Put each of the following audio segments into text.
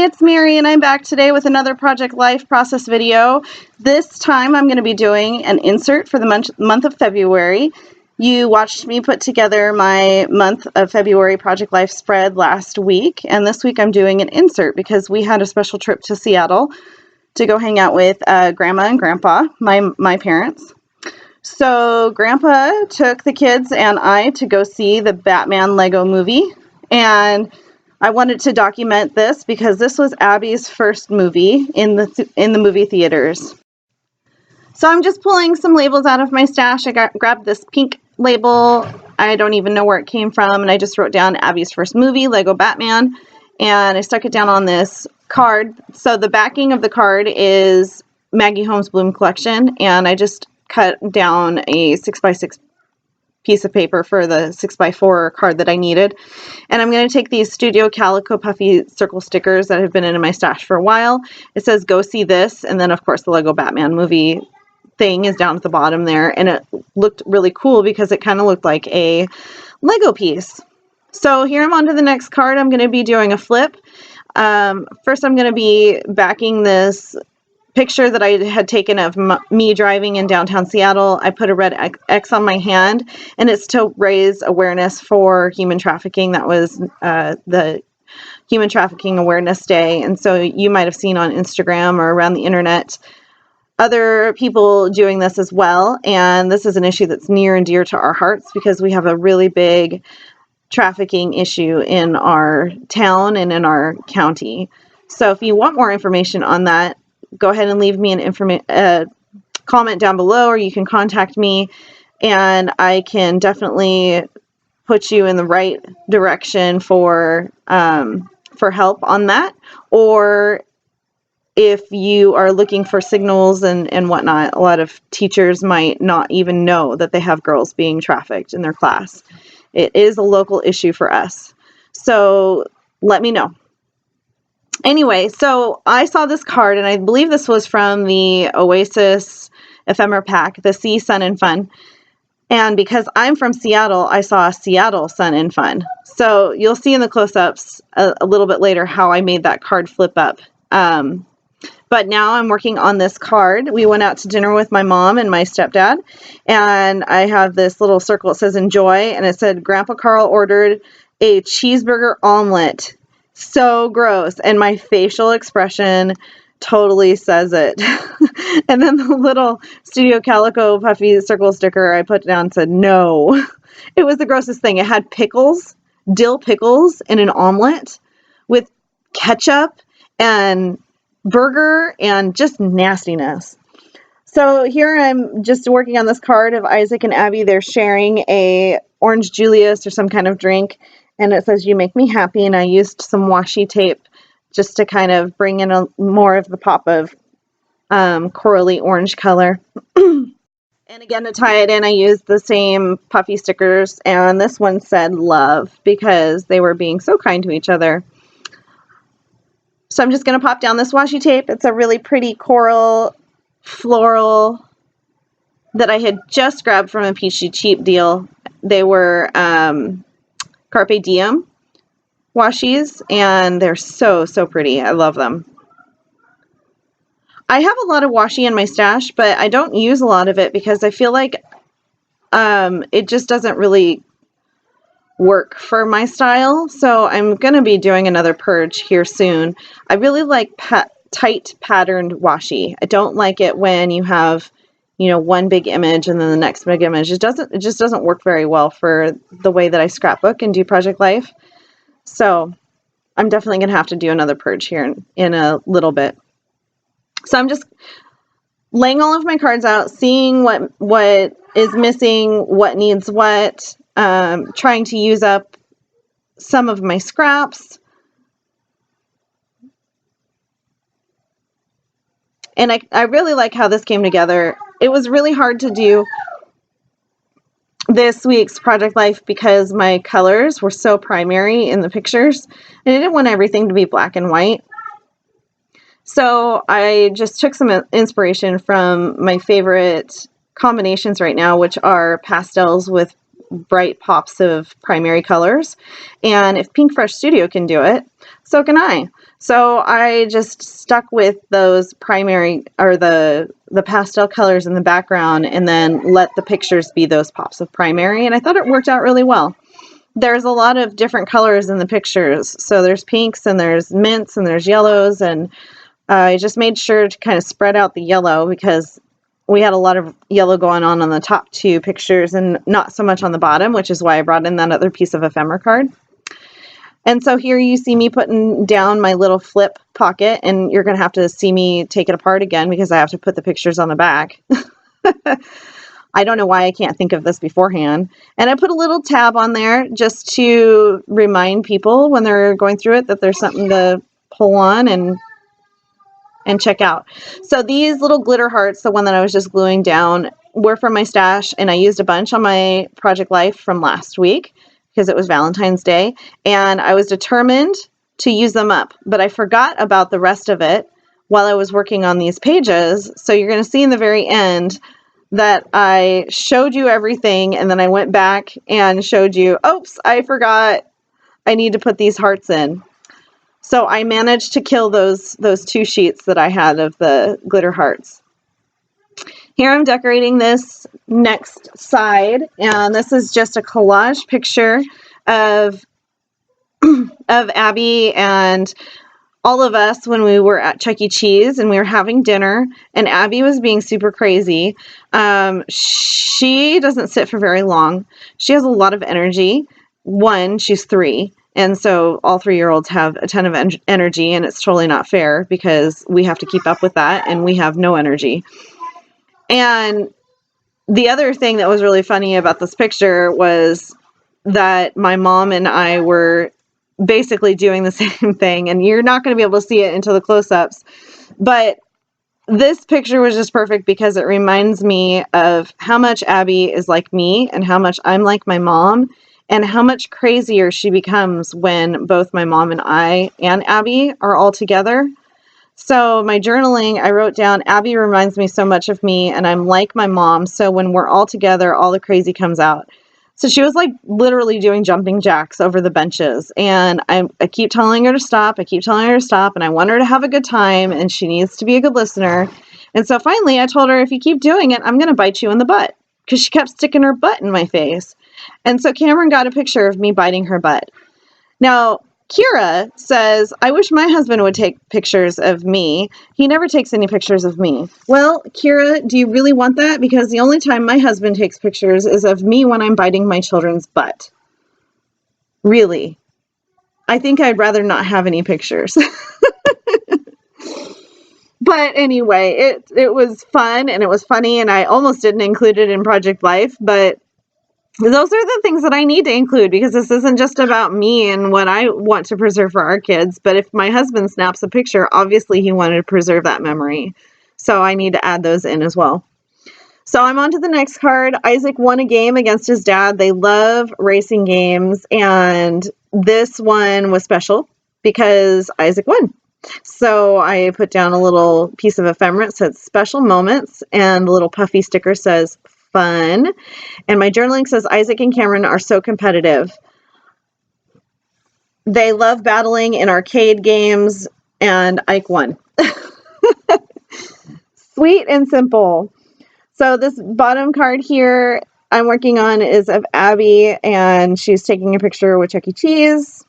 it's Mary, and I'm back today with another Project Life process video. This time I'm going to be doing an insert for the month of February. You watched me put together my month of February Project Life spread last week, and this week I'm doing an insert because we had a special trip to Seattle to go hang out with Grandma and Grandpa, my parents. So Grandpa took the kids and I to go see the Batman Lego movie, and I wanted to document this because this was Abby's first movie in the movie theaters. So I'm just pulling some labels out of my stash. I grabbed this pink label. I don't even know where it came from, and I just wrote down Abby's first movie, Lego Batman, and I stuck it down on this card. So the backing of the card is Maggie Holmes Bloom Collection, and I just cut down a 6x6 piece of paper for the 6x4 card that I needed. And I'm going to take these Studio Calico Puffy circle stickers that have been in my stash for a while. It says, "Go see this." And then, of course, the Lego Batman movie thing is down at the bottom there. And it looked really cool because it kind of looked like a Lego piece. So here I'm on to the next card. I'm going to be doing a flip. First, I'm going to be backing this picture that I had taken of me driving in downtown Seattle. I put a red X on my hand, and it's to raise awareness for human trafficking. That was the Human Trafficking Awareness Day. And so you might have seen on Instagram or around the internet other people doing this as well. And this is an issue that's near and dear to our hearts because we have a really big trafficking issue in our town and in our county. So if you want more information on that, go ahead and leave me an comment down below, or you can contact me and I can definitely put you in the right direction for help on that. Or if you are looking for signals and whatnot, a lot of teachers might not even know that they have girls being trafficked in their class. It is a local issue for us. So let me know. Anyway, so I saw this card, and I believe this was from the Oasis ephemera pack, the Sea, Sun, and Fun. And because I'm from Seattle, I saw Seattle, Sun, and Fun. So you'll see in the close-ups a little bit later how I made that card flip up. But now I'm working on this card. We went out to dinner with my mom and my stepdad, and I have this little circle. It says enjoy, and it said Grandpa Carl ordered a cheeseburger omelet. So gross. And my facial expression totally says it. And then the little Studio Calico Puffy circle sticker I put down said no. It was the grossest thing. It had pickles, dill pickles in an omelet with ketchup and burger and just nastiness. So here I'm just working on this card of Isaac and Abby. They're sharing a orange Julius or some kind of drink, and it says, "You make me happy." And I used some washi tape just to kind of bring in more of the pop of corally orange color. And again, to tie it in, I used the same puffy stickers, and this one said love because they were being so kind to each other. So I'm just going to pop down this washi tape. It's a really pretty coral floral that I had just grabbed from a Peachy Cheap deal. They were Carpe Diem washies, and they're so pretty. I love them. I have a lot of washi in my stash, but I don't use a lot of it because I feel like it just doesn't really work for my style. So I'm going to be doing another purge here soon. I really like tight patterned washi. I don't like it when you have, one big image and then the next big image. It just doesn't work very well for the way that I scrapbook and do Project Life. So I'm definitely going to have to do another purge here in a little bit. So I'm just laying all of my cards out, seeing what is missing, what needs what, trying to use up some of my scraps. And I really like how this came together. It was really hard to do this week's Project Life because my colors were so primary in the pictures, and I didn't want everything to be black and white. So I just took some inspiration from my favorite combinations right now, which are pastels with bright pops of primary colors. And if Pink Fresh Studio can do it, so can I. So I just stuck with those primary, or the pastel colors in the background, and then let the pictures be those pops of primary. And I thought it worked out really well. There's a lot of different colors in the pictures. So there's pinks and there's mints and there's yellows. And I just made sure to kind of spread out the yellow because we had a lot of yellow going on the top 2 pictures and not so much on the bottom, which is why I brought in that other piece of ephemera card. And so here you see me putting down my little flip pocket, and you're going to have to see me take it apart again because I have to put the pictures on the back. I don't know why I can't think of this beforehand. And I put a little tab on there just to remind people when they're going through it that there's something to pull on and check out. So these little glitter hearts, the one that I was just gluing down, were from my stash, and I used a bunch on my Project Life from last week because it was Valentine's Day, and I was determined to use them up, but I forgot about the rest of it while I was working on these pages. So you're going to see in the very end that I showed you everything, and then I went back and showed you, oops, I forgot I need to put these hearts in. So I managed to kill those 2 sheets that I had of the glitter hearts. Here I'm decorating this next side, and this is just a collage picture of Abby and all of us when we were at Chuck E. Cheese and we were having dinner, and Abby was being super crazy. She doesn't sit for very long. She has a lot of energy. One, she's 3. And so all 3-year-olds have a ton of energy, and it's totally not fair because we have to keep up with that and we have no energy. And the other thing that was really funny about this picture was that my mom and I were basically doing the same thing, and you're not going to be able to see it until the close-ups, but this picture was just perfect because it reminds me of how much Abby is like me and how much I'm like my mom, and how much crazier she becomes when both my mom and I and Abby are all together. So my journaling, I wrote down, Abby reminds me so much of me, and I'm like my mom, so when we're all together, all the crazy comes out. So she was like literally doing jumping jacks over the benches, and I keep telling her to stop, and I want her to have a good time, and she needs to be a good listener. And so finally I told her, if you keep doing it, I'm going to bite you in the butt, because she kept sticking her butt in my face. And so Cameron got a picture of me biting her butt. Now, Kira says, I wish my husband would take pictures of me. He never takes any pictures of me. Well, Kira, do you really want that? Because the only time my husband takes pictures is of me when I'm biting my children's butt. Really. I think I'd rather not have any pictures. But anyway, it was fun and it was funny, and I almost didn't include it in Project Life, but those are the things that I need to include because this isn't just about me and what I want to preserve for our kids. But if my husband snaps a picture, obviously he wanted to preserve that memory. So I need to add those in as well. So I'm on to the next card. Isaac won a game against his dad. They love racing games. And this one was special because Isaac won. So I put down a little piece of ephemera that says special moments, and the little puffy sticker says fun. And my journaling says Isaac and Cameron are so competitive. They love battling in arcade games, and Ike won. Sweet and simple. So this bottom card here I'm working on is of Abby, and she's taking a picture with Chuck E. Cheese.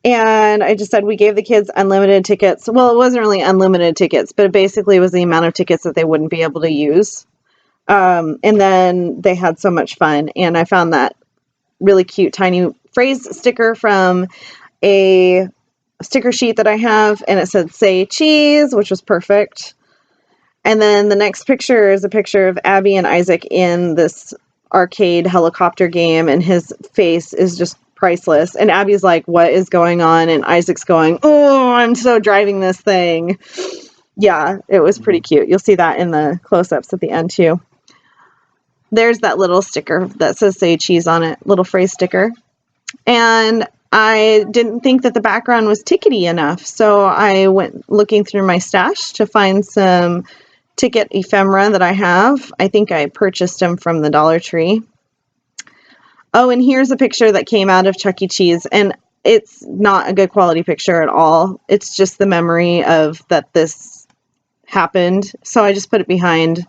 And I just said we gave the kids unlimited tickets. Well, it wasn't really unlimited tickets, but it basically was the amount of tickets that they wouldn't be able to use. And then they had so much fun. And I found that really cute tiny phrase sticker from a sticker sheet that I have, and it said say cheese, which was perfect. And then the next picture is a picture of Abby and Isaac in this arcade helicopter game, and his face is just priceless. And Abby's like, what is going on? And Isaac's going, oh, I'm so driving this thing. Yeah, it was pretty cute. You'll see that in the close-ups at the end too. There's that little sticker that says say cheese on it, little phrase sticker. And I didn't think that the background was tickety enough, so I went looking through my stash to find some ticket ephemera that I have. I think I purchased them from the Dollar Tree. Oh, and here's a picture that came out of Chuck E. Cheese, and it's not a good quality picture at all. It's just the memory of that this happened. So I just put it behind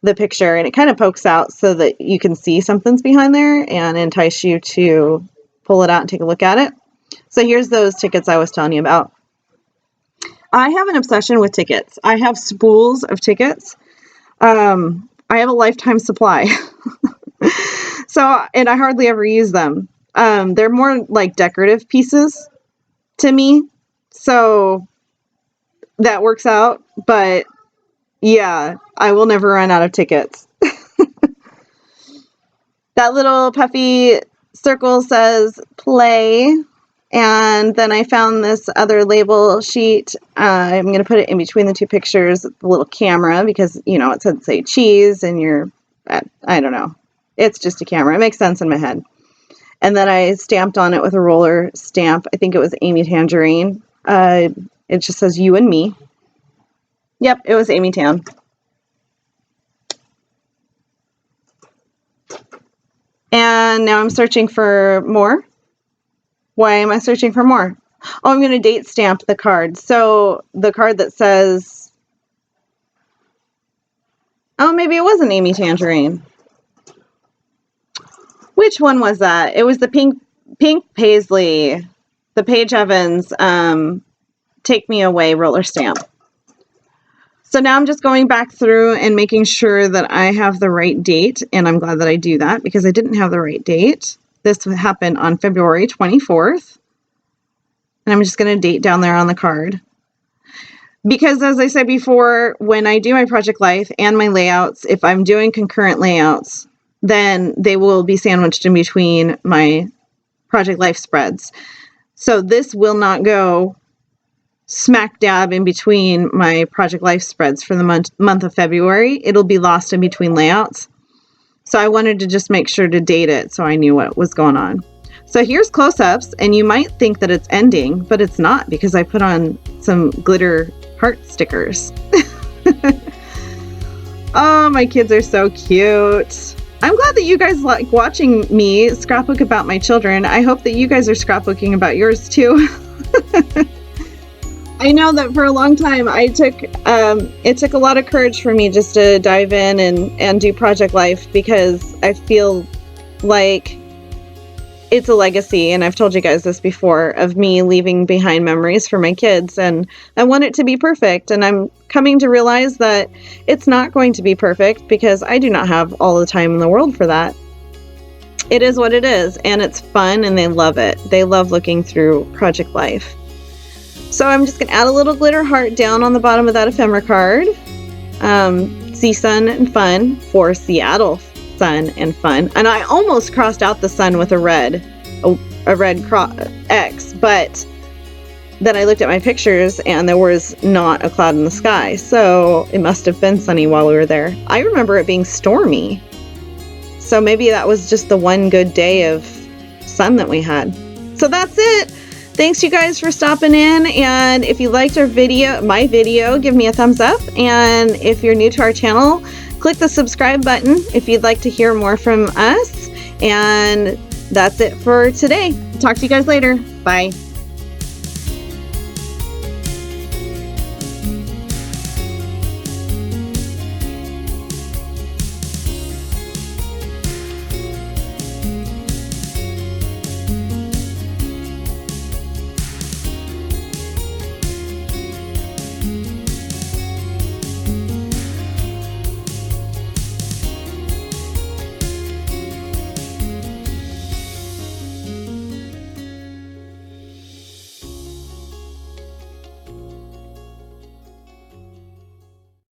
the picture, and it kind of pokes out so that you can see something's behind there and entice you to pull it out and take a look at it. So here's those tickets I was telling you about. I have an obsession with tickets. I have spools of tickets. I have a lifetime supply. And I hardly ever use them. They're more like decorative pieces to me. So that works out. But yeah, I will never run out of tickets. That little puffy circle says play. And then I found this other label sheet. I'm going to put it in between the two pictures, the little camera, because, you know, it said say cheese and you're, I don't know. It's just a camera. It makes sense in my head. And then I stamped on it with a roller stamp. I think it was Amy Tangerine. It just says you and me. Yep, it was Amy Tan. And now I'm searching for more. Why am I searching for more? Oh, I'm going to date stamp the card. So the card that says, oh, maybe it wasn't Amy Tangerine. Which one was that? It was the pink Paisley, the Paige Evans, Take Me Away roller stamp. So now I'm just going back through and making sure that I have the right date. And I'm glad that I do that because I didn't have the right date. This happened on February 24th. And I'm just going to date down there on the card. Because as I said before, when I do my project life and my layouts, if I'm doing concurrent layouts, then they will be sandwiched in between my project life spreads. So this will not go smack dab in between my project life spreads for the month of February. It'll be lost in between layouts. So I wanted to just make sure to date it so I knew what was going on. So here's close-ups, and you might think that it's ending, but it's not because I put on some glitter heart stickers. Oh, my kids are so cute. I'm glad that you guys like watching me scrapbook about my children. I hope that you guys are scrapbooking about yours too. I know that for a long time it took a lot of courage for me just to dive in and do project life because I feel like it's a legacy, and I've told you guys this before, of me leaving behind memories for my kids, and I want it to be perfect, and I'm coming to realize that it's not going to be perfect because I do not have all the time in the world for that. It is what it is, and it's fun, and they love it. They love looking through project life. So I'm just going to add a little glitter heart down on the bottom of that ephemera card. See sun and fun for Seattle sun and fun. And I almost crossed out the sun with a red X, but then I looked at my pictures and there was not a cloud in the sky. So it must have been sunny while we were there. I remember it being stormy. So maybe that was just the one good day of sun that we had. So that's it. Thanks you guys for stopping in, and if you liked our video, my video, give me a thumbs up, and if you're new to our channel, click the subscribe button if you'd like to hear more from us, and that's it for today. Talk to you guys later. Bye.